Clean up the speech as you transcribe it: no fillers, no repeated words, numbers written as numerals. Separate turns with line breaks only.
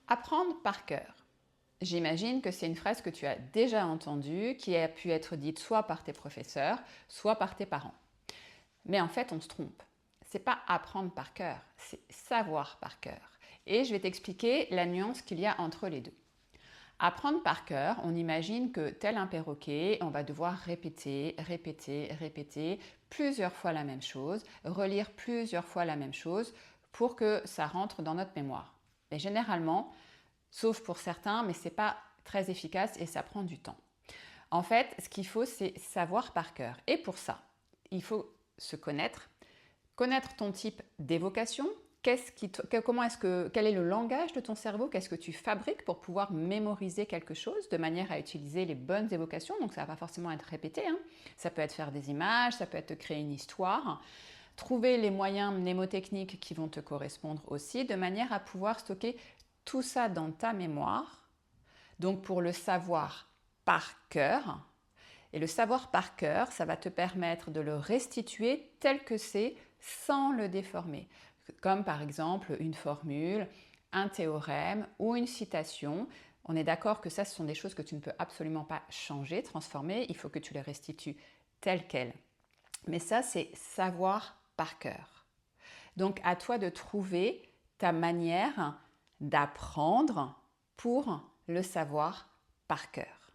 Apprendre par cœur. J'imagine que c'est une phrase que tu as déjà entendue, qui a pu être dite soit par tes professeurs, soit par tes parents. Mais en fait, on se trompe. C'est pas apprendre par cœur, c'est savoir par cœur. Et je vais t'expliquer la nuance qu'il y a entre les deux. Apprendre par cœur, on imagine que tel un perroquet, on va devoir répéter plusieurs fois la même chose, relire plusieurs fois la même chose pour que ça rentre dans notre mémoire. Et généralement, sauf pour certains, mais ce n'est pas très efficace et ça prend du temps. En fait, ce qu'il faut, c'est savoir par cœur. Et pour ça, il faut se connaître ton type d'évocation. Quel est le langage de ton cerveau? Qu'est-ce que tu fabriques pour pouvoir mémoriser quelque chose de manière à utiliser les bonnes évocations? Donc ça ne va pas forcément être répété, hein. Ça peut être faire des images, ça peut être créer une histoire. Trouver les moyens mnémotechniques qui vont te correspondre aussi, de manière à pouvoir stocker tout ça dans ta mémoire. Donc pour le savoir par cœur. Et le savoir par cœur, ça va te permettre de le restituer tel que c'est sans le déformer. Comme par exemple une formule, un théorème ou une citation. On est d'accord que ça, ce sont des choses que tu ne peux absolument pas changer, transformer. Il faut que tu les restitues telles quelles. Mais ça, c'est savoir par cœur. Donc à toi de trouver ta manière d'apprendre pour le savoir par cœur.